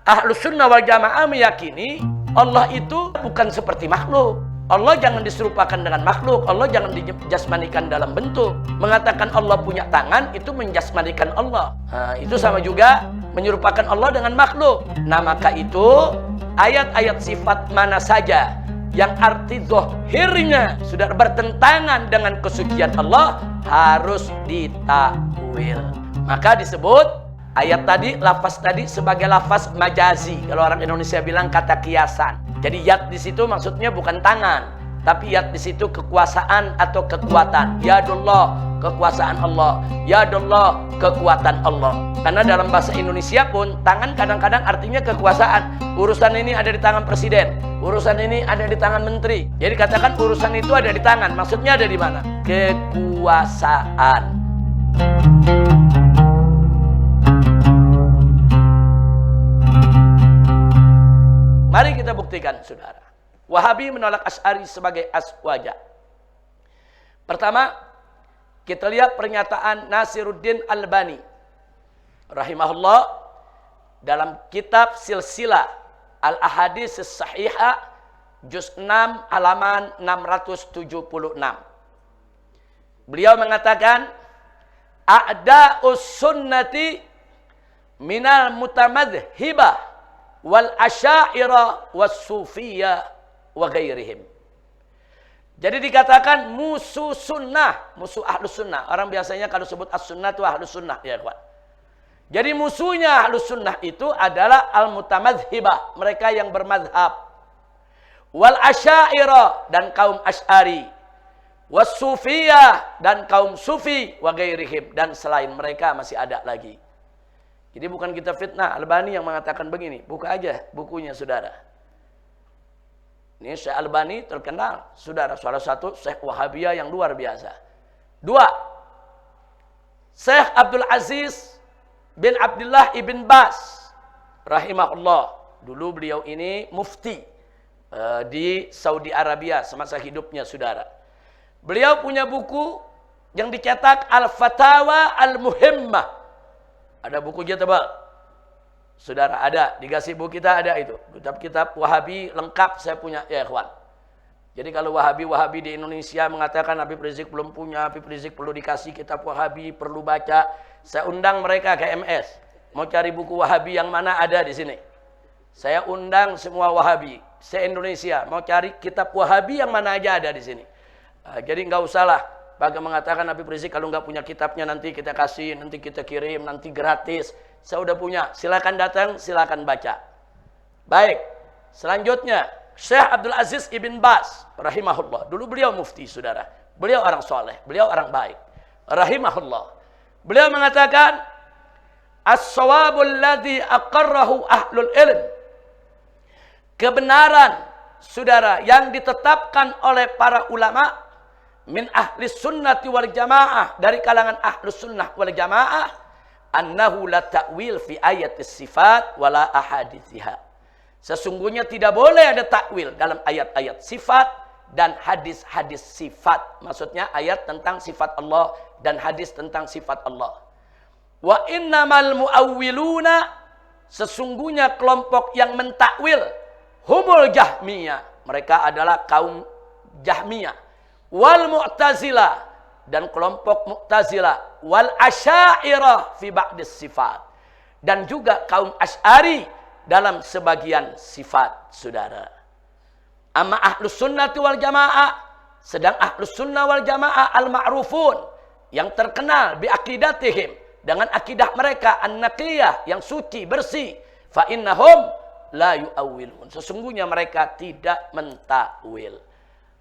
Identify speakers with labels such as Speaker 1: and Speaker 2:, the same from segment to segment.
Speaker 1: Ahlus sunnah wal jamaah meyakini Allah itu bukan seperti makhluk. Allah jangan diserupakan dengan makhluk. Allah jangan dijasmanikan dalam bentuk. Mengatakan Allah punya tangan itu menjasmanikan Allah. Itu sama juga menyerupakan Allah dengan makhluk. Nah maka itu ayat-ayat sifat mana saja yang arti zahirnya sudah bertentangan dengan kesucian Allah harus ditakwil. Maka disebut ayat tadi, lafaz tadi sebagai lafaz majazi. Kalau orang Indonesia bilang kata kiasan. Jadi yad di situ maksudnya bukan tangan, tapi yad di situ kekuasaan atau kekuatan. Yadullah, kekuasaan Allah. Yadullah, kekuatan Allah. Karena dalam bahasa Indonesia pun tangan kadang-kadang artinya kekuasaan. Urusan ini ada di tangan presiden, urusan ini ada di tangan menteri. Jadi katakan urusan itu ada di tangan. Maksudnya ada di mana? Kekuasaan. Mari kita buktikan, saudara. Wahabi menolak Asy'ari sebagai aswaja. Pertama, kita lihat pernyataan Nasiruddin Albani rahimahullah dalam kitab Silsilah Al-Ahadits As-Sahihah juz 6 halaman 676. Beliau mengatakan, a'da'us sunnati minal mutamadhhibah wal asy'ariyah was sufiyah wa ghairihim. Jadi dikatakan musuh sunnah, musuh ahlus sunnah. Orang biasanya kalau sebut as-sunnah itu ahlus sunnah, ya kawan. Jadi musuhnya ahlus sunnah itu adalah al-mutamadhhibah, mereka yang bermadhab. Wal asy'ariyah, dan kaum Asy'ari. Was sufiyah, dan kaum sufi, wa ghairihim, dan selain mereka masih ada lagi. Jadi bukan kita fitnah, Albani yang mengatakan begini. Buka aja bukunya, saudara. Ini Syekh Albani terkenal, saudara. Salah satu Syekh Wahabiyah yang luar biasa. Dua, Syekh Abdul Aziz bin Abdullah ibn Bas rahimahullah. Dulu beliau ini mufti di Saudi Arabia semasa hidupnya, saudara. Beliau punya buku yang dicetak Al-Fatawa Al-Muhimmah. Ada buku dia tebal. Saudara, ada. Di gazebo kita ada itu. Kitab-kitab Wahabi lengkap saya punya, ya ikhwan. Jadi kalau Wahabi di Indonesia mengatakan Habib Rizik belum punya, Habib Rizik perlu dikasih kitab Wahabi, perlu baca. Saya undang mereka ke MS. Mau cari buku Wahabi yang mana ada di sini. Saya undang semua Wahabi se-Indonesia. Mau cari kitab Wahabi yang mana aja ada di sini. Jadi nggak usahlah bagi mengatakan Habib Rizik kalau nggak punya kitabnya nanti kita kasih, nanti kita kirim, nanti gratis. Saya udah punya, silakan datang, silakan baca. Baik, selanjutnya Syekh Abdul Aziz ibn Bas rahimahullah. Dulu beliau mufti, saudara. Beliau orang soleh, beliau orang baik. Rahimahullah. Beliau mengatakan, as-sawabul ladzi aqarrahu ahlul ilm. Kebenaran, saudara, yang ditetapkan oleh para ulama min ahli sunnati wal jamaah, dari kalangan ahlus sunnah wal jamaah, annahu la ta'wil fi ayatis sifat wala ahadithiha. Sesungguhnya tidak boleh ada takwil dalam ayat-ayat sifat dan hadis-hadis sifat. Maksudnya ayat tentang sifat Allah dan hadis tentang sifat Allah. Wa innamal muawwiluna, sesungguhnya kelompok yang mentakwil, humul Jahmiyah, mereka adalah kaum Jahmiyah. Wal Mu'tazilah, dan kelompok Mu'tazilah. Wal Asy'ariyah fi ba'dis sifat, dan juga kaum Asy'ari dalam sebagian sifat, saudara. Amma ahlus sunnati wal jamaah, sedang ahlus sunnah wal jamaah al-ma'rufun, yang terkenal bi aqidatihim, dengan akidah mereka an-naqiyah, yang suci, bersih. Fa innahum la yu'awwilun, sesungguhnya mereka tidak mentakwil.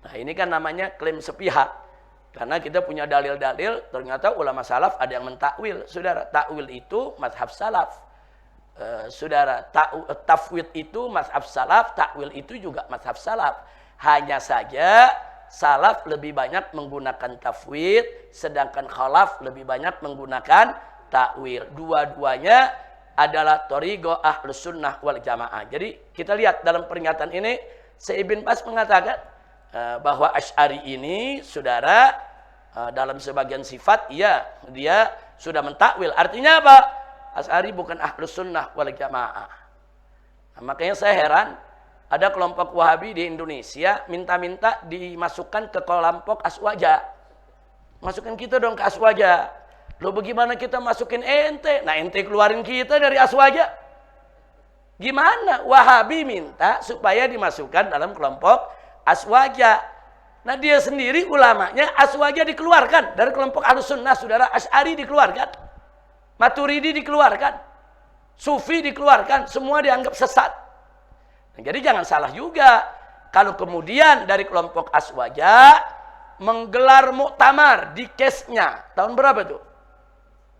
Speaker 1: Nah ini kan namanya klaim sepihak. Karena kita punya dalil-dalil, ternyata ulama salaf ada yang mentakwil. Saudara, takwil itu mazhab salaf. Saudara, tafwid itu mazhab salaf, takwil itu juga mazhab salaf. Hanya saja salaf lebih banyak menggunakan tafwid, sedangkan khalaf lebih banyak menggunakan takwil. Dua-duanya adalah thariqah ahlus sunnah wal jamaah. Jadi kita lihat dalam pernyataan ini, Syekh Ibn Bas mengatakan bahwa Asy'ari ini, saudara, dalam sebagian sifat, iya, dia sudah mentakwil. Artinya apa? Asy'ari bukan ahlus sunnah wal jamaah. Nah, makanya saya heran, ada kelompok Wahabi di Indonesia minta-minta dimasukkan ke kelompok Aswaja. Masukin kita dong ke Aswaja. Loh bagaimana kita masukin ente? Nah ente keluarin kita dari Aswaja. Gimana? Wahabi minta supaya dimasukkan dalam kelompok Aswaja. Nah dia sendiri ulamanya Aswaja dikeluarkan dari kelompok Ahlussunnah, saudara. Asy'ari dikeluarkan, Maturidi dikeluarkan, Sufi dikeluarkan, semua dianggap sesat. Nah, jadi jangan salah juga kalau kemudian dari kelompok Aswaja menggelar muktamar di kesnya tahun berapa tuh?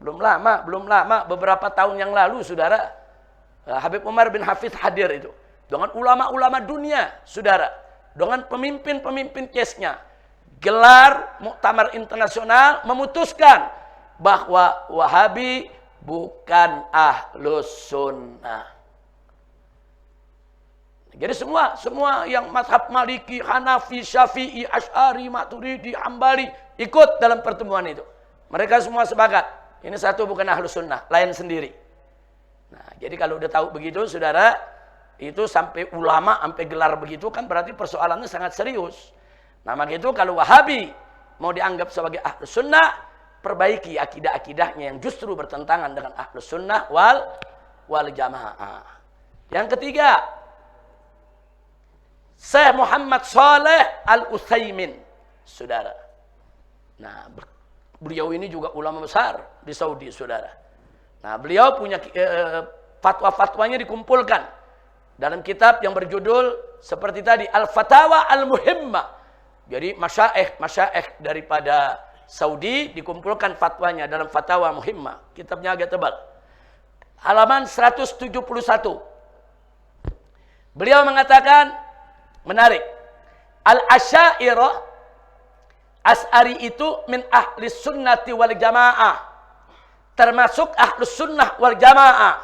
Speaker 1: Belum lama, beberapa tahun yang lalu, saudara. Habib Umar bin Hafiz hadir itu dengan ulama-ulama dunia, saudara. Dengan pemimpin-pemimpin kesnya, gelar muktamar internasional memutuskan bahwa Wahabi bukan Ahlus Sunnah. Jadi semua yang mazhab Maliki, Hanafi, Syafi'i, Asy'ari, Maturidi, Hambali ikut dalam pertemuan itu. Mereka semua sepakat, ini satu bukan Ahlus Sunnah, lain sendiri. Nah, jadi kalau udah tahu begitu, saudara, itu sampai ulama, sampai gelar begitu kan berarti persoalannya sangat serius. Nah maka itu kalau Wahabi mau dianggap sebagai Ahlus Sunnah, perbaiki akidah-akidahnya yang justru bertentangan dengan Ahlus Sunnah wal Jamaah. Yang ketiga, Syekh Muhammad Shalih Al-Utsaimin, saudara. Nah beliau ini juga ulama besar di Saudi, saudara. Nah beliau punya fatwa-fatwanya dikumpulkan dalam kitab yang berjudul seperti tadi Al-Fatawa Al-Muhimmah. Jadi masyaikh daripada Saudi dikumpulkan fatwanya dalam Fatawa Muhimmah. Kitabnya agak tebal. Halaman 171. Beliau mengatakan, menarik. Al-Asy'ariyah, Asy'ari itu min ahli sunnati wal jamaah. Termasuk ahlus sunnah wal jamaah.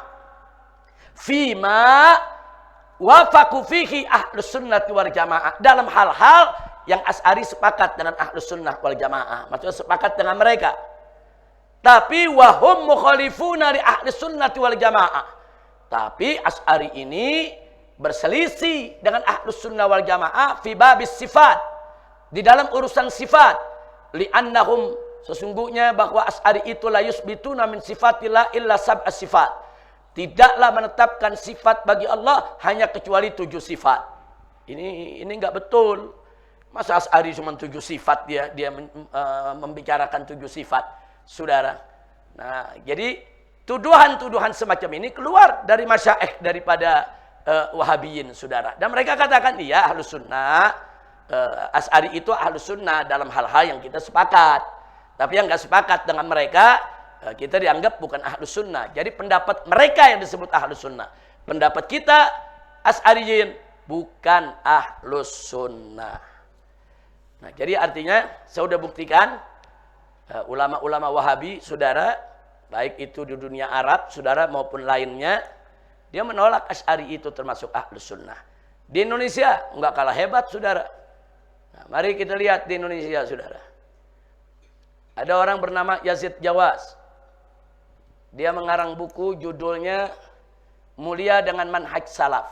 Speaker 1: Fima wafaqu fihi Ahlus Sunnah wal Jamaah, dalam hal-hal yang Asy'ari sepakat dengan Ahlus Sunnah wal Jamaah, maksudnya sepakat dengan mereka. Tapi wahum mukhalifuna li Ahlus Sunnah wal Jamaah. Tapi Asy'ari ini berselisih dengan Ahlus Sunnah wal Jamaah fi babis sifat, di dalam urusan sifat. Li'annahum, sesungguhnya bahwa Asy'ari itu la yusbituna min sifatillah illa sab'as sifat. Tidaklah menetapkan sifat bagi Allah hanya kecuali 7 sifat. Ini enggak betul. Masa Asy'ari cuma 7 sifat, dia membicarakan 7 sifat, saudara. Nah, jadi tuduhan-tuduhan semacam ini keluar dari masyaikh daripada Wahabiyin, saudara. Dan mereka katakan, iya Ahlus Sunnah, Asy'ari itu Ahlus Sunnah dalam hal-hal yang kita sepakat. Tapi yang enggak sepakat dengan mereka, kita dianggap bukan Ahlus Sunnah. Jadi pendapat mereka yang disebut Ahlus Sunnah. Pendapat kita Asy'ariyin bukan Ahlus Sunnah. Nah, jadi artinya saya sudah buktikan ulama-ulama Wahabi, saudara, baik itu di dunia Arab, saudara, maupun lainnya, dia menolak Asy'ari itu termasuk Ahlus Sunnah. Di Indonesia enggak kalah hebat, saudara. Nah, mari kita lihat di Indonesia, saudara. Ada orang bernama Yazid Jawas. Dia mengarang buku judulnya Mulia dengan Manhaj Salaf.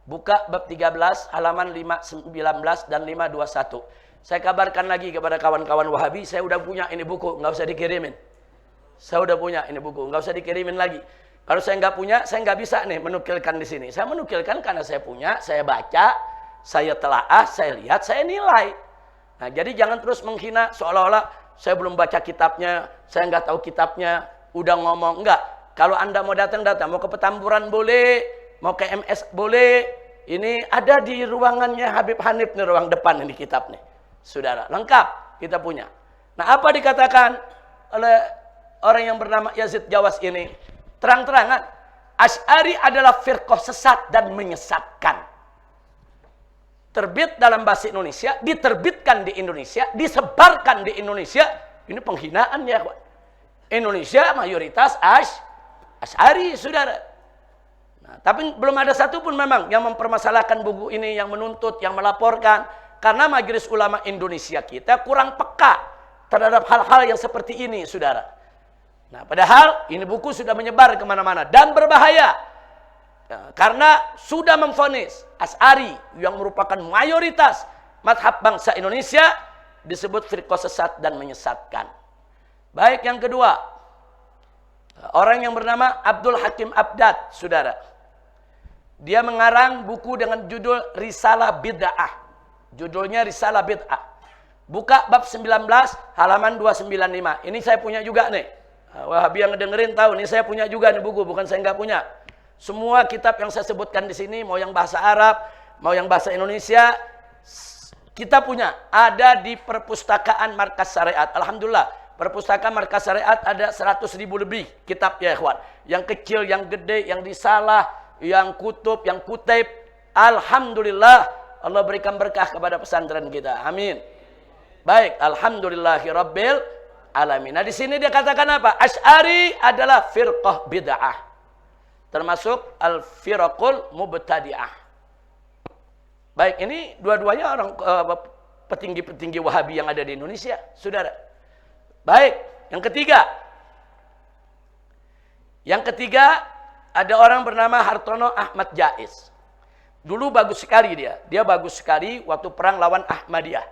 Speaker 1: Buka bab 13 halaman 519 dan 521. Saya kabarkan lagi kepada kawan-kawan Wahabi, saya udah punya ini buku, nggak usah dikirimin. Saya udah punya ini buku, nggak usah dikirimin lagi. Kalau saya nggak punya, saya nggak bisa nih menukilkan di sini. Saya menukilkan karena saya punya, saya baca, saya telaah, saya lihat, saya nilai. Nah, jadi jangan terus menghina seolah-olah saya belum baca kitabnya, saya nggak tahu kitabnya. Udah ngomong, enggak. Kalau Anda mau datang, mau ke Petamburan boleh, mau ke MS boleh. Ini ada di ruangannya Habib Hanif nih, ruang depan ini kitab nih. Saudara, lengkap kita punya. Nah, apa dikatakan oleh orang yang bernama Yazid Jawas ini? Terang-terangan, Asy'ari adalah firqah sesat dan menyesatkan. Terbit dalam bahasa Indonesia, diterbitkan di Indonesia, disebarkan di Indonesia. Ini penghinaan ya, kawan. Indonesia mayoritas Asy'ari, saudara. Nah, tapi belum ada satupun memang yang mempermasalahkan buku ini, yang menuntut, yang melaporkan. Karena Majelis Ulama Indonesia kita kurang peka terhadap hal-hal yang seperti ini, saudara. Nah, padahal ini buku sudah menyebar kemana-mana dan berbahaya. Karena sudah memvonis Asy'ari yang merupakan mayoritas mazhab bangsa Indonesia disebut firqah sesat dan menyesatkan. Baik, yang kedua, orang yang bernama Abdul Hakim Abdad, saudara. Dia mengarang buku dengan judul Risalah Bid'ah. Judulnya Risalah Bid'ah. Buka bab 19 halaman 295. Ini saya punya juga nih. Wahabi yang ngedengerin tahu, ini saya punya juga nih buku, bukan saya nggak punya. Semua kitab yang saya sebutkan di sini, mau yang bahasa Arab, mau yang bahasa Indonesia, kita punya. Ada di perpustakaan Markas Syariat. Alhamdulillah, perpustakaan Markas Syariat ada 100.000 lebih kitab ya ikhwan. Yang kecil, yang gede, yang risalah, yang kutub, yang kutip. Alhamdulillah, Allah berikan berkah kepada pesantren kita. Amin. Baik, alhamdulillahirabbil alamin. Nah, di sini dia katakan apa? Asy'ari adalah firqah bid'ah. Termasuk al-firaqul mubtadi'ah. Baik, ini dua-duanya orang petinggi-petinggi Wahabi yang ada di Indonesia, saudara. Baik, yang ketiga. Yang ketiga, ada orang bernama Hartono Ahmad Jais. Dulu bagus sekali dia. Dia bagus sekali waktu perang lawan Ahmadiyah.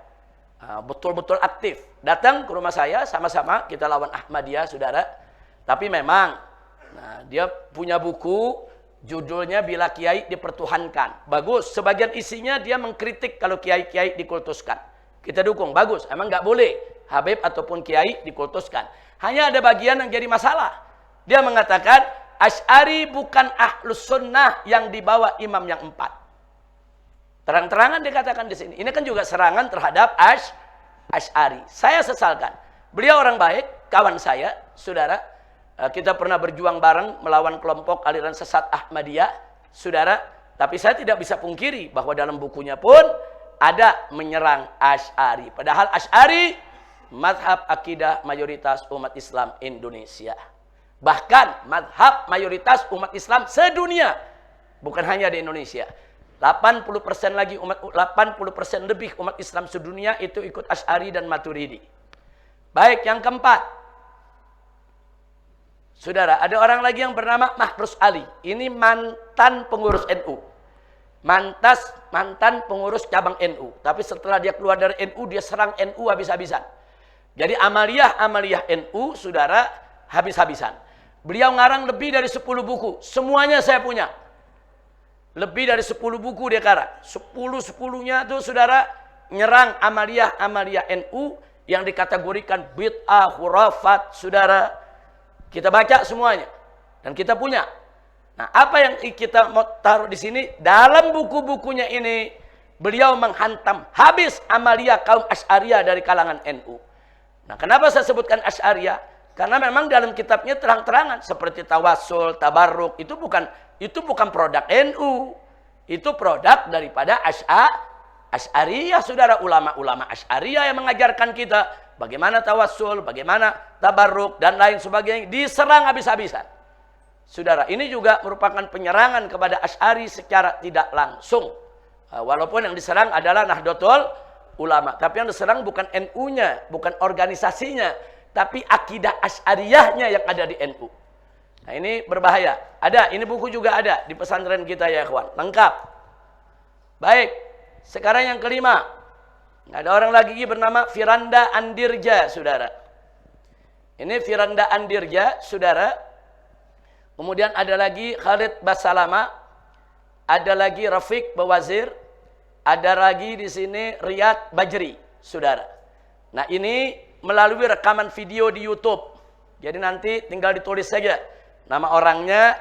Speaker 1: Betul-betul aktif. Datang ke rumah saya, sama-sama kita lawan Ahmadiyah, saudara. Tapi memang, dia punya buku, judulnya Bila Kiai Dipertuhankan. Bagus. Sebagian isinya dia mengkritik kalau kiai-kiai dikultuskan. Kita dukung. Bagus. Emang nggak boleh Habib ataupun kiai dikultuskan. Hanya ada bagian yang jadi masalah. Dia mengatakan, Asy'ari bukan ahlus sunnah yang dibawa imam yang 4. Terang-terangan dikatakan di sini. Ini kan juga serangan terhadap Asy'ari. Saya sesalkan. Beliau orang baik, kawan saya, saudara. Kita pernah berjuang bareng melawan kelompok aliran sesat Ahmadiyah, saudara. Tapi saya tidak bisa pungkiri bahwa dalam bukunya pun ada menyerang Asy'ari. Padahal Asy'ari mazhab akidah mayoritas umat Islam Indonesia. Bahkan mazhab mayoritas umat Islam sedunia. Bukan hanya di Indonesia. 80% lagi 80% lebih umat Islam sedunia itu ikut Asy'ari dan Maturidi. Baik, yang keempat. Saudara, ada orang lagi yang bernama Mahrus Ali. Ini mantan pengurus NU. Mantan pengurus cabang NU. Tapi setelah dia keluar dari NU, dia serang NU habis-habisan. Jadi amaliyah NU, saudara, habis-habisan. Beliau ngarang lebih dari 10 buku. Semuanya saya punya. Lebih dari 10 buku dia karang. 10-10-nya itu saudara nyerang amaliyah NU yang dikategorikan bid'ah, khurafat, saudara. Kita baca semuanya dan kita punya. Nah, apa yang kita mau taruh di sini dalam buku-bukunya ini, beliau menghantam habis amaliyah kaum Asy'ariyah dari kalangan NU. Nah, kenapa saya sebutkan Asy'ariyah? Karena memang dalam kitabnya terang-terangan seperti tawassul, tabarruk itu bukan produk NU. Itu produk daripada Asy'ariyah, saudara. Ulama-ulama Asy'ariyah yang mengajarkan kita bagaimana tawassul, bagaimana tabarruk dan lain sebagainya, diserang habis-habisan. Saudara, ini juga merupakan penyerangan kepada Asy'ari secara tidak langsung. Walaupun yang diserang adalah Nahdlatul Ulama, tapi yang diserang bukan NU-nya, bukan organisasinya, tapi akidah Asy'ariyahnya yang ada di NU. Nah, ini berbahaya. Ada, ini buku juga ada di pesantren kita ya ikhwan. Lengkap. Baik, sekarang yang kelima. Ada orang lagi bernama Firanda Andirja, saudara. Ini Firanda Andirja, saudara. Kemudian ada lagi Khalid Basalama. Ada lagi Rafiq Bawazir. Ada lagi di sini Riyad Bajri, saudara. Nah, ini melalui rekaman video di YouTube. Jadi nanti tinggal ditulis saja nama orangnya,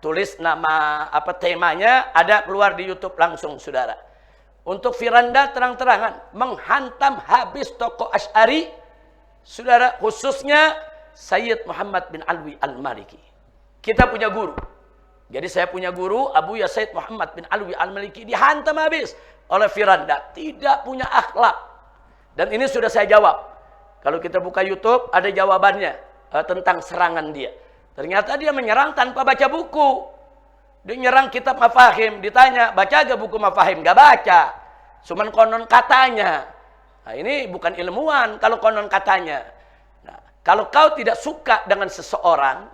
Speaker 1: tulis nama temanya, ada keluar di YouTube langsung, saudara. Untuk Firanda terang-terangan menghantam habis tokoh Asy'ari, saudara, khususnya Sayyid Muhammad bin Alwi Al-Maliki. Kita punya guru. Jadi saya punya guru, Abu Ya Sayyid Muhammad bin Alwi Al-Maliki dihantam habis oleh Firanda. Tidak punya akhlak. Dan ini sudah saya jawab. Kalau kita buka YouTube ada jawabannya tentang serangan dia. Ternyata dia menyerang tanpa baca buku. Dia nyerang kitab Mafahim. Ditanya, baca gak buku Mafahim? Gak baca. Cuman konon katanya. Nah, ini bukan ilmuwan kalau konon katanya. Nah, kalau kau tidak suka dengan seseorang,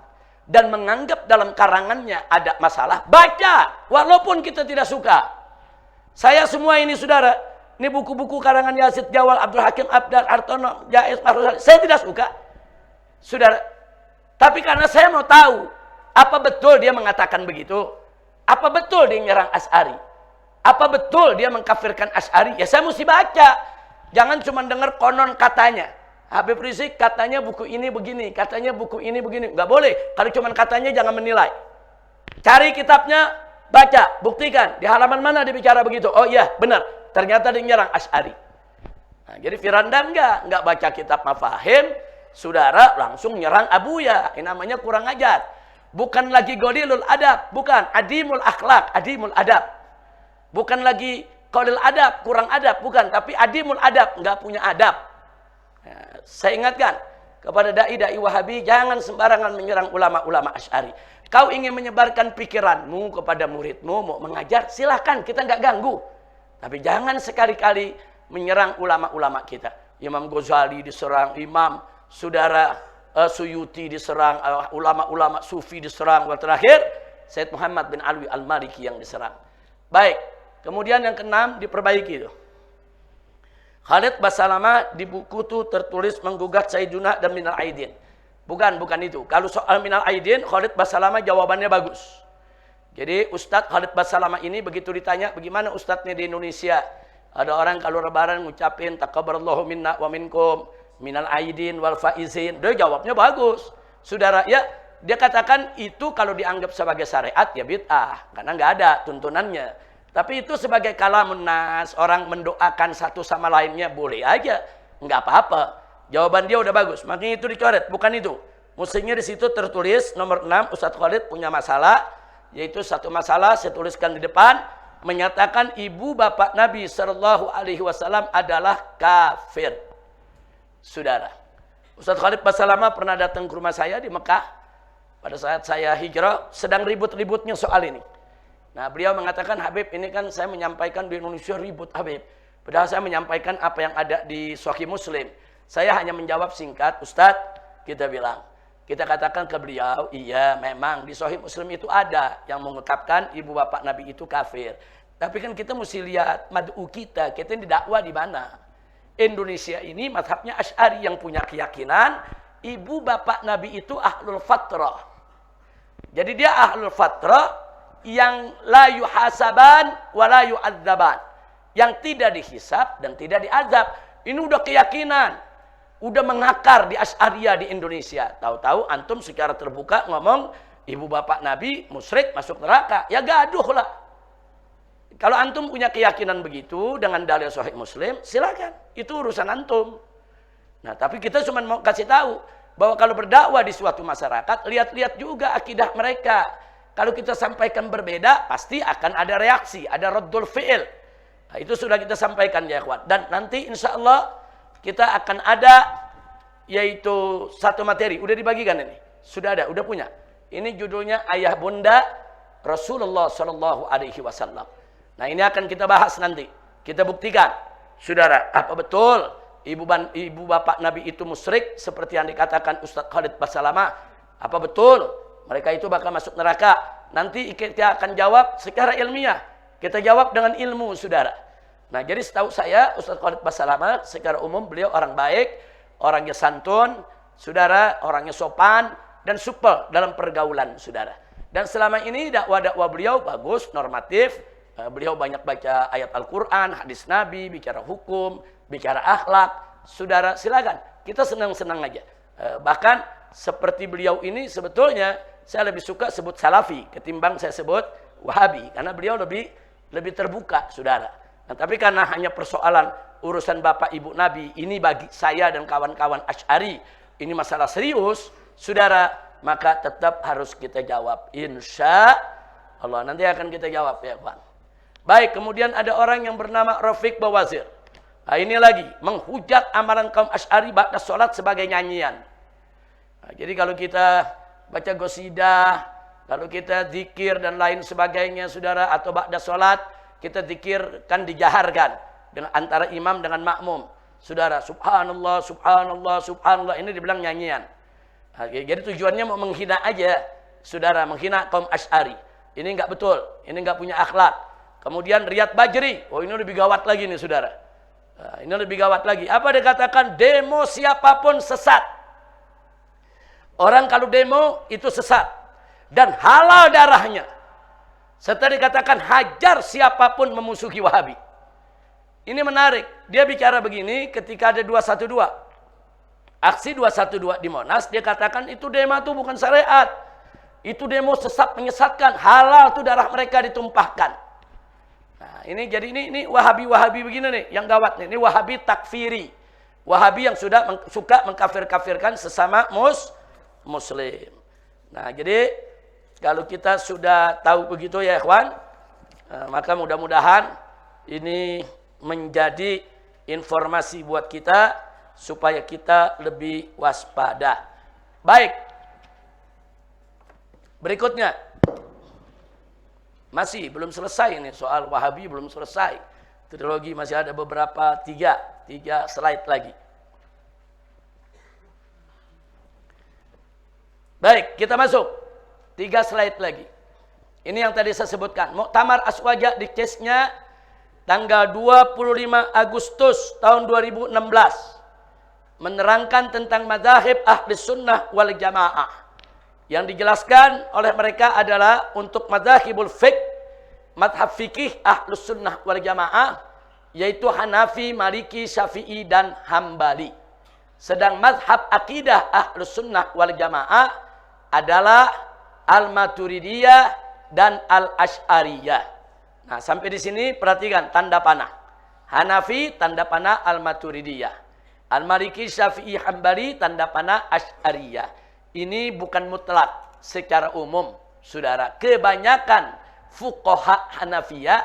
Speaker 1: dan menganggap dalam karangannya ada masalah, baca walaupun kita tidak suka. Saya semua ini saudara, ini buku-buku karangan Yazid Jawal, Abdul Hakim Abdar, Artono, Jais, Mahruzal, saya tidak suka. Saudara, tapi karena saya mau tahu, apa betul dia mengatakan begitu? Apa betul dia menyerang Asy'ari? Apa betul dia mengkafirkan Asy'ari? Ya saya mesti baca. Jangan cuma dengar konon katanya. Habib Rizik katanya buku ini begini, katanya buku ini begini. Nggak boleh. Kalau cuma katanya jangan menilai. Cari kitabnya, baca, buktikan. Di halaman mana dia bicara begitu? Oh iya, benar. Ternyata dia menyerang Asy'ari. Nah, jadi Firanda nggak baca kitab Mafahim, saudara langsung nyerang Abuya. Ini namanya kurang ajar. Bukan lagi Qalilul Adab, bukan Adimul Akhlak, Adimul Adab. Bukan lagi Qalil Adab, kurang adab, bukan, tapi Adimul Adab, nggak punya adab. Ya, saya ingatkan kepada dai-dai Wahabi, jangan sembarangan menyerang ulama-ulama Asy'ari. Kau ingin menyebarkan pikiranmu kepada muridmu, mau mengajar, silahkan, kita nggak ganggu. Tapi jangan sekali-kali menyerang ulama-ulama kita. Imam Ghazali diserang, Imam saudara Suyuti diserang, ulama-ulama Sufi diserang, dan terakhir Sayyid Muhammad bin Alwi Al-Maliki yang diserang. Baik, kemudian yang keenam diperbaiki itu. Khalid Basalamah di buku itu tertulis menggugat Sayyiduna dan Minal Aidin. Bukan itu. Kalau soal Minal Aidin, Khalid Basalamah jawabannya bagus. Jadi Ustadz Khalid Basalamah ini begitu ditanya, bagaimana Ustadznya di Indonesia? Ada orang kalau lebaran ngucapin taqabbalallahu minna wa minkum minal aidin wal faizin. Dia jawabnya bagus. Saudara, ya dia katakan itu kalau dianggap sebagai syariat ya bid'ah karena nggak ada tuntunannya. Tapi itu sebagai kalamun nas, orang mendoakan satu sama lainnya boleh aja, nggak apa-apa. Jawaban dia udah bagus. Makanya itu dicoret, bukan itu. Mestinya di situ tertulis nomor 6 Ustadz Khalid punya masalah, yaitu satu masalah saya tuliskan di depan, menyatakan ibu bapak Nabi Shallallahu Alaihi Wasallam adalah kafir. Saudara, Ustadz Khalid Basalamah pernah datang ke rumah saya di Mekah pada saat saya hijrah, sedang ribut-ributnya soal ini. Nah, beliau mengatakan, Habib, ini kan saya menyampaikan di Indonesia ribut, Habib. Padahal saya menyampaikan apa yang ada di Sahih Muslim. Saya hanya menjawab singkat, Ustadz, kita bilang, kita katakan ke beliau, iya memang di Sahih Muslim itu ada yang mengungkapkan ibu bapak Nabi itu kafir. Tapi kan kita mesti lihat mad'u kita ini dakwah di mana. Indonesia ini mazhabnya Asy'ari yang punya keyakinan ibu bapak Nabi itu ahlul fatrah. Jadi dia ahlul fatrah yang la yuhasaban wa la yu'adzaban, yang tidak dihisab dan tidak diazab. Ini udah keyakinan, udah mengakar di Asy'ariyah di Indonesia. Tahu-tahu antum secara terbuka ngomong ibu bapak Nabi musyrik masuk neraka, ya gaduh lah. Kalau antum punya keyakinan begitu dengan dalil Sahih Muslim, silakan. Itu urusan antum. Nah, tapi kita cuma mau kasih tahu bahwa kalau berdakwah di suatu masyarakat, lihat-lihat juga akidah mereka. Kalau kita sampaikan berbeda, pasti akan ada reaksi, ada raddul fi'il. Nah, itu sudah kita sampaikan ya kawan. Dan nanti insya Allah kita akan ada yaitu satu materi. Udah dibagikan ini? Sudah ada, udah punya. Ini judulnya Ayah Bunda Rasulullah Shallallahu Alaihi Wasallam. Nah, ini akan kita bahas nanti. Kita buktikan, saudara, apa betul ibu bapak Nabi itu musyrik seperti yang dikatakan Ustadz Khalid Basalamah? Apa betul mereka itu bakal masuk neraka? Nanti kita akan jawab secara ilmiah. Kita jawab dengan ilmu, saudara. Nah, jadi setahu saya Ustadz Khalid Basalamah secara umum beliau orang baik, orangnya santun, saudara, orangnya sopan dan supel dalam pergaulan, saudara. Dan selama ini dakwah-dakwah beliau bagus, normatif. Beliau banyak baca ayat Al-Quran, hadis Nabi, bicara hukum, bicara akhlak. Saudara, silakan. Kita senang-senang aja. Bahkan seperti beliau ini sebetulnya saya lebih suka sebut Salafi ketimbang saya sebut Wahabi. Karena beliau lebih terbuka, saudara. Nah, tapi karena hanya persoalan urusan bapak ibu Nabi, ini bagi saya dan kawan-kawan Asy'ari, ini masalah serius, saudara, maka tetap harus kita jawab. Insya Allah, nanti akan kita jawab ya kawan. Baik, kemudian ada orang yang bernama Rafiq Bawazir. Nah, ini lagi menghujat amalan kaum Asy'ari ba'da sholat sebagai nyanyian. Nah, jadi kalau kita baca qasidah, kalau kita zikir dan lain sebagainya, saudara, atau ba'da sholat, kita zikir kan dijaharkan dengan antara imam dengan makmum. Saudara, subhanallah, subhanallah, subhanallah, ini dibilang nyanyian. Nah, jadi tujuannya mau menghina aja. saudara, menghina kaum Asy'ari. Ini enggak betul, ini enggak punya akhlak. Kemudian Riyad Bajri, oh ini lebih gawat lagi nih saudara. Nah, ini lebih gawat lagi. Apa dikatakan? Demo siapapun sesat. Orang kalau demo itu sesat dan halal darahnya. Serta dikatakan hajar siapapun memusuhi Wahabi. Ini menarik. Dia bicara begini ketika ada 212. Aksi 212 di Monas, dia katakan itu demo itu bukan syariat. Itu demo sesat menyesatkan, halal itu darah mereka ditumpahkan. Nah, ini jadi ini Wahabi-Wahabi begini nih, yang gawat nih. Ini Wahabi takfiri. Wahabi yang suka mengkafir-kafirkan sesama Muslim. Nah, jadi kalau kita sudah tahu begitu ya ikhwan, maka mudah-mudahan ini menjadi informasi buat kita supaya kita lebih waspada. Baik. Berikutnya. Masih belum selesai ini soal Wahabi, belum selesai. Trilogi masih ada beberapa, tiga slide lagi. Baik, kita masuk. 3 slide lagi. Ini yang tadi saya sebutkan. Muktamar Aswaja di case-nya tanggal 25 Agustus tahun 2016. Menerangkan tentang mazhab Ahlus Sunnah wal Jamaah. Yang dijelaskan oleh mereka adalah untuk mazhabul fiqh, mazhab fikih Ahlus Sunnah wal Jamaah, yaitu Hanafi, Maliki, Syafi'i, dan Hambali. Sedang mazhab akidah Ahlus Sunnah wal Jamaah adalah Al-Maturidiyah dan Al-Asy'ariyah. Nah, sampai di sini perhatikan tanda panah. Hanafi tanda panah Al-Maturidiyah. Al-Maliki, Syafi'i, Hambali tanda panah Asy'ariyah. Ini bukan mutlak secara umum, saudara. Kebanyakan fuqaha Hanafiyah,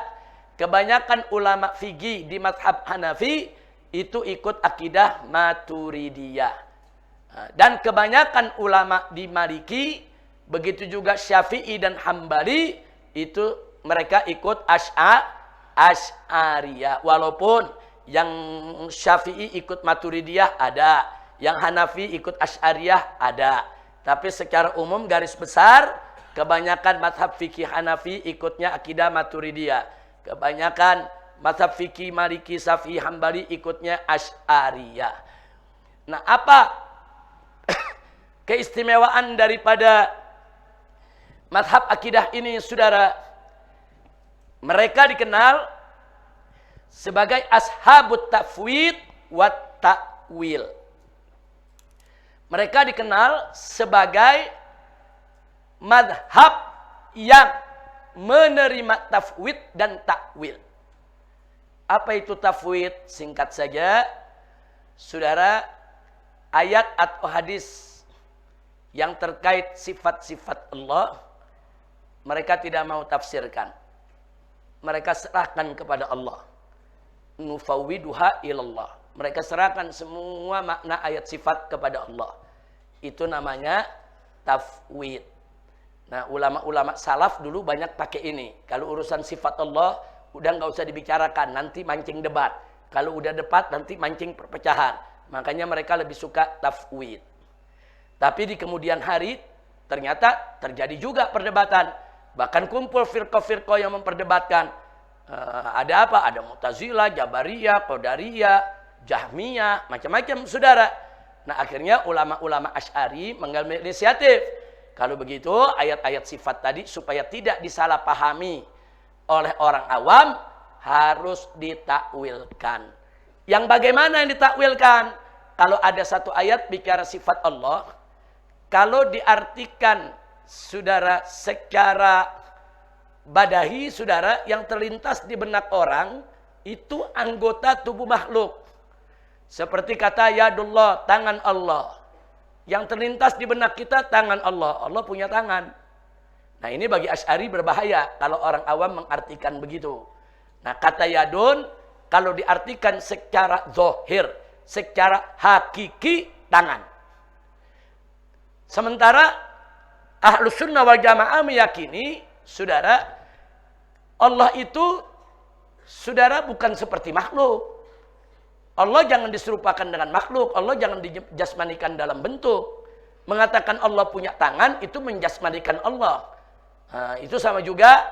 Speaker 1: kebanyakan ulama fikih di mazhab Hanafi itu ikut akidah Maturidiyah. Dan kebanyakan ulama di Maliki, begitu juga Syafi'i dan Hambali, itu mereka ikut Asy'ariyah. Walaupun yang Syafi'i ikut Maturidiyah ada, yang Hanafi ikut Asy'ariyah ada. Tapi secara umum garis besar, kebanyakan mazhab fikih Hanafi ikutnya akidah Maturidiyah. Kebanyakan mazhab fikih Maliki, Syafi'i, Hambali ikutnya Asy'ariyah. Nah, apa keistimewaan daripada mazhab akidah ini, saudara? Mereka dikenal sebagai ashabut tafwid wa ta'wil. Mereka dikenal sebagai mazhab yang menerima tafwid dan takwil. Apa itu tafwid? Singkat saja, saudara, ayat atau hadis yang terkait sifat-sifat Allah, mereka tidak mau tafsirkan. Mereka serahkan kepada Allah. Nufawwiduha ilallah. Mereka serahkan semua makna ayat sifat kepada Allah. Itu namanya tafwid. Nah, ulama-ulama salaf dulu banyak pakai ini. Kalau urusan sifat Allah, udah nggak usah dibicarakan, nanti mancing debat. Kalau udah debat, nanti mancing perpecahan. Makanya mereka lebih suka tafwid. Tapi di kemudian hari, ternyata terjadi juga perdebatan. Bahkan kumpul firqah-firqah yang memperdebatkan. Ada apa? Ada Mu'tazilah, Jabariyah, Qadariyah, Jahmiyah, macam-macam, saudara. Nah, akhirnya ulama-ulama Asy'ari mengambil inisiatif. Kalau begitu, ayat-ayat sifat tadi supaya tidak disalahpahami oleh orang awam, harus ditakwilkan. Yang bagaimana yang ditakwilkan? Kalau ada satu ayat bicara sifat Allah, kalau diartikan, saudara, secara badahi, saudara, yang terlintas di benak orang, itu anggota tubuh makhluk. Seperti kata yadullah, tangan Allah. Yang terlintas di benak kita, tangan Allah. Allah punya tangan. Nah, ini bagi Asy'ari berbahaya kalau orang awam mengartikan begitu. Nah, kata yadun, kalau diartikan secara zohir, secara hakiki, tangan. Sementara Ahlus Sunnah wal Jamaah meyakini, saudara, Allah itu, saudara, bukan seperti makhluk. Allah jangan diserupakan dengan makhluk. Allah jangan dijasmanikan dalam bentuk. mengatakan Allah punya tangan itu menjasmanikan Allah. Nah, itu sama juga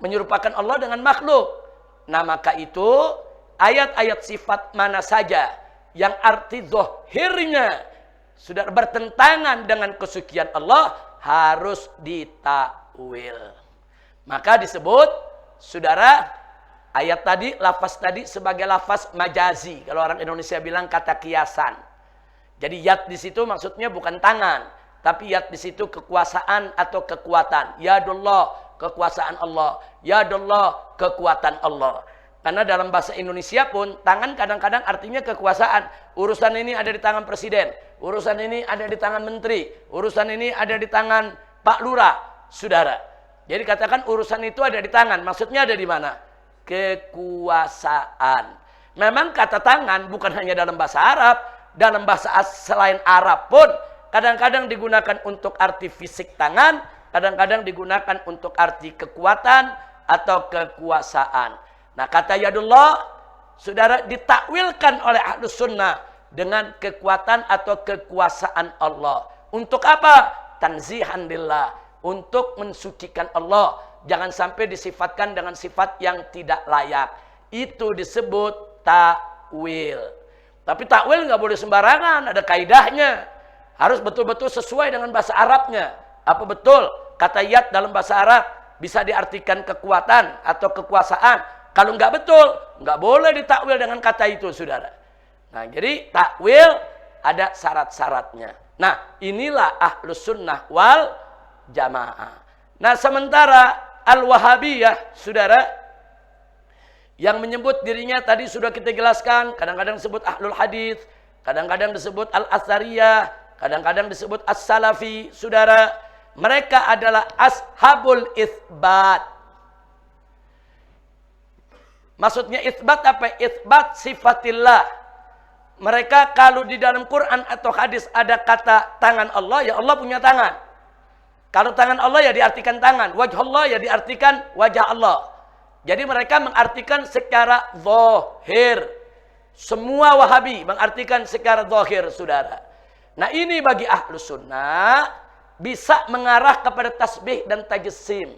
Speaker 1: menyerupakan Allah dengan makhluk. Nah, maka itu ayat-ayat sifat mana saja yang arti zahirnya sudah bertentangan dengan kesucian Allah harus ditakwil. Maka disebut, saudara, ayat tadi, lafaz tadi sebagai lafaz majazi. Kalau orang Indonesia bilang kata kiasan. Jadi yad di situ maksudnya bukan tangan, tapi yad di situ kekuasaan atau kekuatan. Yadullah, kekuasaan Allah. Yadullah, kekuatan Allah. Karena dalam bahasa Indonesia pun tangan kadang-kadang artinya kekuasaan. Urusan ini ada di tangan presiden, urusan ini ada di tangan menteri, urusan ini ada di tangan Pak Lurah, saudara. Jadi katakan urusan itu ada di tangan, maksudnya ada di mana? Kekuasaan. Memang kata tangan bukan hanya dalam bahasa Arab, dalam bahasa selain Arab pun kadang-kadang digunakan untuk arti fisik tangan, kadang-kadang digunakan untuk arti kekuatan atau kekuasaan. Nah, kata yadullah, saudara, ditakwilkan oleh Ahlus Sunnah dengan kekuatan atau kekuasaan Allah. Untuk apa? Tanzihan lillah, untuk mensucikan Allah. Jangan sampai disifatkan dengan sifat yang tidak layak. Itu disebut takwil. Tapi takwil nggak boleh sembarangan, ada kaidahnya. Harus betul-betul sesuai dengan bahasa Arabnya. Apa betul kata yad dalam bahasa Arab bisa diartikan kekuatan atau kekuasaan? Kalau nggak betul, nggak boleh ditakwil dengan kata itu, saudara. Nah, jadi takwil ada syarat-syaratnya. Nah, inilah Ahlus Sunnah wal Jamaah. Nah, sementara Al-Wahabiyah, saudara, yang menyebut dirinya tadi sudah kita jelaskan, kadang-kadang disebut Ahlul Hadis, kadang-kadang disebut Al-Athariyah, kadang-kadang disebut As-Salafi, saudara. Mereka adalah Ashabul Itsbat. Maksudnya itsbat apa? Itsbat sifatillah. Mereka kalau di dalam Quran atau hadis ada kata tangan Allah, ya Allah punya tangan. Kalau tangan Allah ya diartikan tangan, wajah Allah ya diartikan wajah Allah. Jadi mereka mengartikan secara zahir. Semua Wahabi mengartikan secara zahir, saudara. Nah, ini bagi Ahlus Sunnah bisa mengarah kepada tasbih dan tajsim.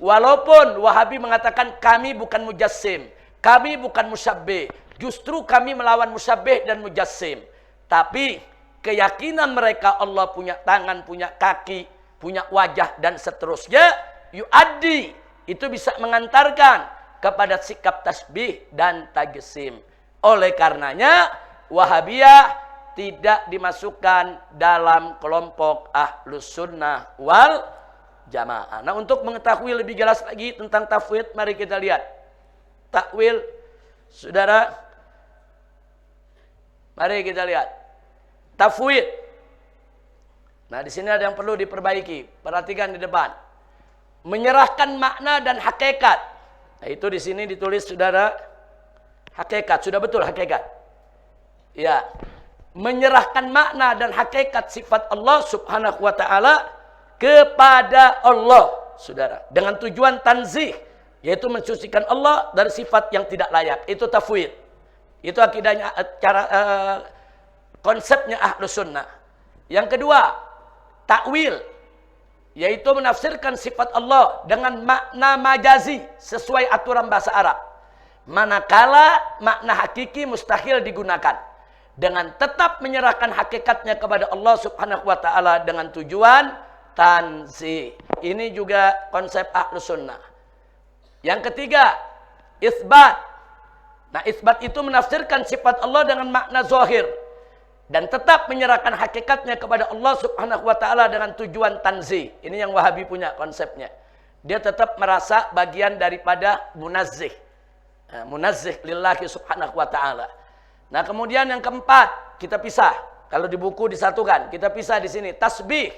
Speaker 1: Walaupun Wahabi mengatakan kami bukan mujassim, kami bukan musyabbih, justru kami melawan musyabbih dan mujassim. Tapi keyakinan mereka Allah punya tangan, punya kaki, punya wajah dan seterusnya, yu'addi, itu bisa mengantarkan kepada sikap tasbih dan tajsim. Oleh karenanya Wahabiyah tidak dimasukkan dalam kelompok Ahlus Sunnah wal Jamaah. Nah, untuk mengetahui lebih jelas lagi tentang tafwid, mari kita lihat takwil, saudara. Mari kita lihat tafwid. Nah, di sini ada yang perlu diperbaiki. Perhatikan di depan. Menyerahkan makna dan hakikat. Nah, itu di sini ditulis, saudara, hakikat. Sudah betul hakikat? Ya. Menyerahkan makna dan hakikat sifat Allah Subhanahu wa taala kepada Allah, saudara, dengan tujuan tanzih, yaitu mensucikan Allah dari sifat yang tidak layak. Itu tafwid. Itu akidahnya, konsepnya Ahlus Sunnah. Yang kedua, takwil, yaitu menafsirkan sifat Allah dengan makna majazi sesuai aturan bahasa Arab. Manakala makna hakiki mustahil digunakan, dengan tetap menyerahkan hakikatnya kepada Allah Subhanahu wa taala dengan tujuan tanzih. Ini juga konsep Ahlus Sunnah. Yang ketiga, isbat. Nah, isbat itu menafsirkan sifat Allah dengan makna zahir dan tetap menyerahkan hakikatnya kepada Allah Subhanahu wa taala dengan tujuan tanzih. Ini yang Wahabi punya konsepnya. Dia tetap merasa bagian daripada munazzih. Nah, munazzih lillahi subhanahu wa taala. Nah, kemudian yang keempat, kita pisah. Kalau di buku disatukan, kita pisah di sini tasbih.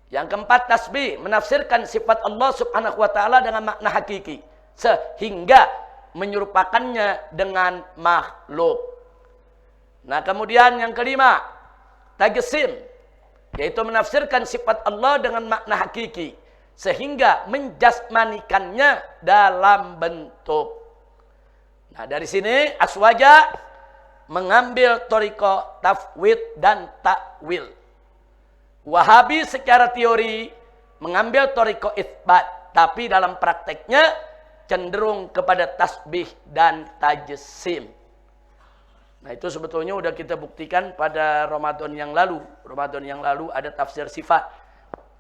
Speaker 1: Yang keempat, tasbih, menafsirkan sifat Allah Subhanahu wa taala dengan makna hakiki sehingga menyerupakannya dengan makhluk. Nah, kemudian yang kelima, tajsim, yaitu menafsirkan sifat Allah dengan makna hakiki sehingga menjasmanikannya dalam bentuk. Nah, dari sini Aswaja mengambil thariqah tafwid dan takwil. Wahabi secara teori mengambil thariqah itsbat, tapi dalam prakteknya cenderung kepada tasbih dan tajsim. Nah, itu sebetulnya udah kita buktikan pada Ramadan yang lalu. Ramadan yang lalu ada tafsir sifat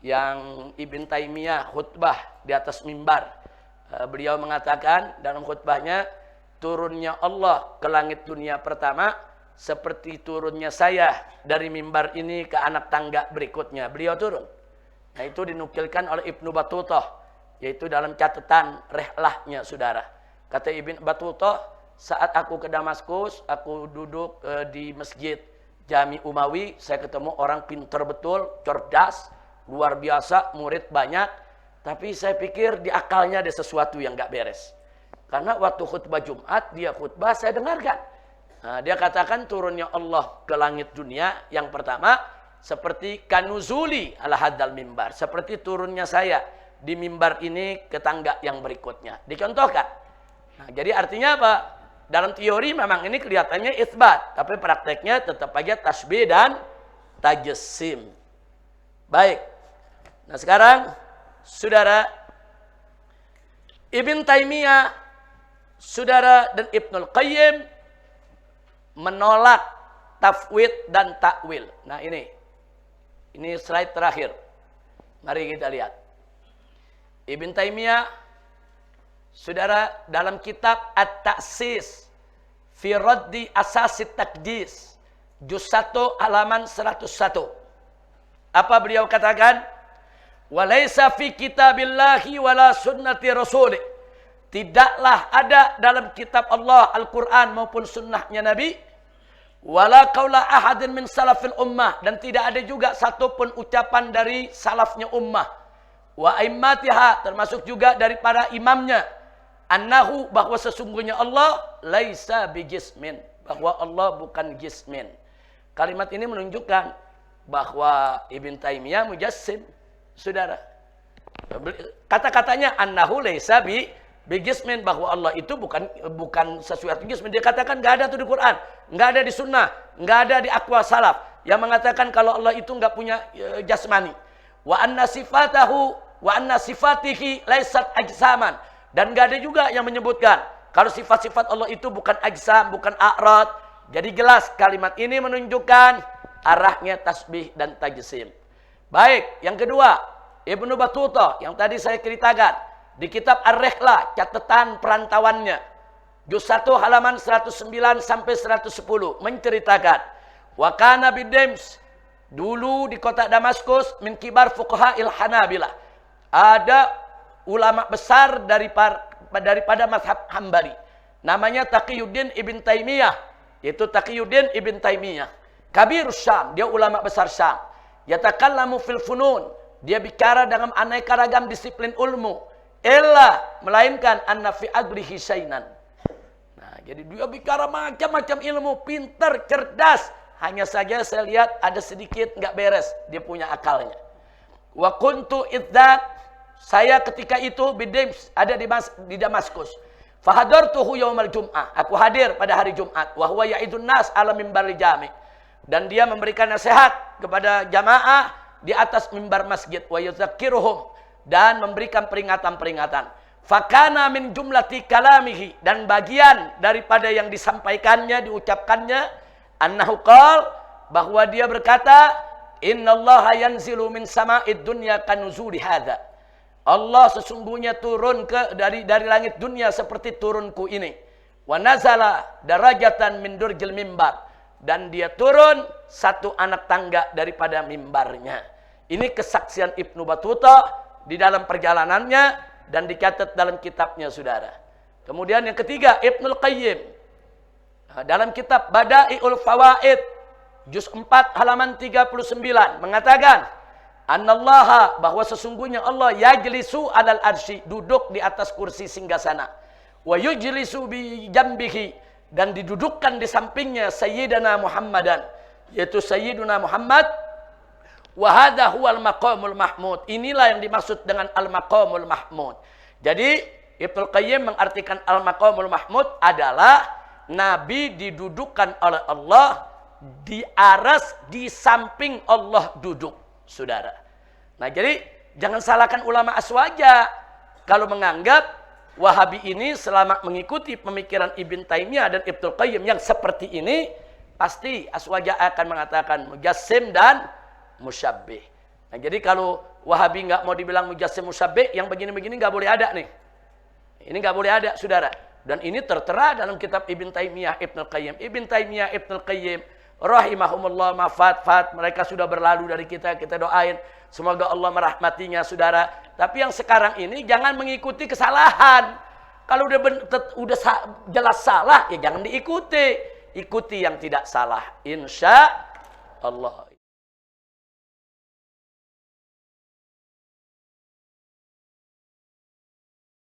Speaker 1: yang Ibn Taimiyah khutbah di atas mimbar. Beliau mengatakan dalam khutbahnya, turunnya Allah ke langit dunia pertama seperti turunnya saya dari mimbar ini ke anak tangga berikutnya. Beliau turun. Nah, itu dinukilkan oleh Ibnu Battutah, yaitu dalam catatan rihlahnya, saudara. Kata Ibnu Battutah, saat aku ke Damaskus, aku duduk di masjid Jami Umawi, saya ketemu orang pintar betul, cerdas, luar biasa, murid banyak, tapi saya pikir di akalnya ada sesuatu yang gak beres. Karena waktu khutbah Jumat, dia khutbah, saya dengarkan. Nah, dia katakan turunnya Allah ke langit dunia yang pertama seperti kanuzuli ala hadal mimbar, seperti turunnya saya di mimbar ini ke tangga yang berikutnya. Dicontohkan. Nah, jadi artinya apa? Dalam teori memang ini kelihatannya itsbat, tapi prakteknya tetap aja tasbih dan tajsim. Baik. Nah, sekarang saudara, Ibn Taimiyah, saudara, dan Ibnul Qayyim menolak tafwid dan takwil. Nah, ini slide terakhir. Mari kita lihat. Ibn Taimiyah, saudara, dalam kitab At-Ta'sis fi Raddi Asasit Taqdis, juz 1 halaman 101. Apa beliau katakan? Walaysa fi kitabillahi wala sunnati rasulih. Tidaklah ada dalam kitab Allah, Al-Quran maupun sunnahnya Nabi, wala qaula ahadin min salafil ummah, dan tidak ada juga satupun ucapan dari salafnya ummah, wa aimmatiha, termasuk juga dari para imamnya, annahu, bahwa sesungguhnya Allah laisa bijismin, bahwa Allah bukan jismin. Kalimat ini menunjukkan bahwa Ibn Taimiyah mujassim, saudara. Kata-katanya annahu laisa bijismin, bahwa Allah itu bukan sesuatu jismin. Dia katakan nggak ada tuh di Quran, nggak ada di sunnah, nggak ada di aqwal salaf yang mengatakan kalau Allah itu nggak punya jasmani. Wa anna sifatihi laisat ajsaman, dan nggak ada juga yang menyebutkan kalau sifat-sifat Allah itu bukan ajsam, bukan a'rad. Jadi jelas kalimat ini menunjukkan arahnya tasbih dan tajsim. Baik, yang kedua, Ibnu Battutah yang tadi saya ceritakan di kitab Ar-Rihlah, catatan perantauannya, juz 1 halaman 109 sampai 110 menceritakan, wa kana bidems, dulu di kota Damaskus, min kibar fuqaha'il Hanabilah, ada ulama besar daripada mazhab Hambali, namanya Taqiyuddin Ibn Taimiyah, yaitu Taqiyuddin Ibn Taimiyah, kabir Syam, dia ulama besar Syam, yatakallamu fil funun, dia bicara dengan aneka ragam disiplin ilmu, melainkan anna fi adlihi syainan. Nah, jadi dia bicara macam-macam ilmu, pintar, cerdas. Hanya saja saya lihat ada sedikit nggak beres, dia punya akalnya. Wa kuntu idzak, saya ketika itu bidims, ada di Damaskus. Fahadartuhu yaumal jum'ah, aku hadir pada hari Jumat. Wa huwa ya'idun nas ala mimbar jami', dan dia memberikan nasihat kepada jamaah di atas mimbar masjid. Wa yuzakkiruhum, dan memberikan peringatan-peringatan. Fakana min jumlati kalamihi, dan bagian daripada yang disampaikannya, diucapkannya, annahu qala, bahwa dia berkata, innallaha yanzilu min sama'id dunya kanuzuli hadza, Allah sesungguhnya turun dari langit dunia seperti turunku ini. Wa nazala darajatan min durjil mimbar, dan dia turun satu anak tangga daripada mimbarnya. Ini kesaksian Ibnu Battutah di dalam perjalanannya dan dicatat dalam kitabnya, saudara. Kemudian yang ketiga, Ibnul Qayyim dalam kitab Bada'iul Fawaid juz 4 halaman 39 mengatakan, annallaha, bahwa sesungguhnya Allah yajlisu alal arsy, duduk di atas kursi singgasana, wa yujlisu bi jambihi, dan didudukkan di sampingnya Sayyidina Muhammadan, yaitu Sayyiduna Muhammad. Wa hadza huwal maqamul mahmud, inilah yang dimaksud dengan al maqamul mahmud. Jadi Ibnu Qayyim mengartikan al maqamul mahmud adalah Nabi didudukkan oleh Allah di aras, di samping Allah duduk. saudara. Nah, jadi jangan salahkan ulama aswaja kalau menganggap Wahabi ini selama mengikuti pemikiran Ibn Taimiyah dan Ibnu Qayyim yang seperti ini, pasti aswaja akan mengatakan mujassim dan musyabbih. Nah, jadi kalau Wahabi nggak mau dibilang mujassim musyabbih, yang begini-begini nggak boleh ada nih. Ini nggak boleh ada, saudara. Dan ini tertera dalam kitab Ibn Taimiyah, Ibnu Qayyim. Ibn Taimiyah, Ibnu Qayyim, rahimahumullah, mafat, mereka sudah berlalu dari kita doain. Semoga Allah merahmatinya, saudara. Tapi yang sekarang ini jangan mengikuti kesalahan. Kalau udah jelas salah, ya jangan diikuti. Ikuti yang tidak salah. Insya Allah.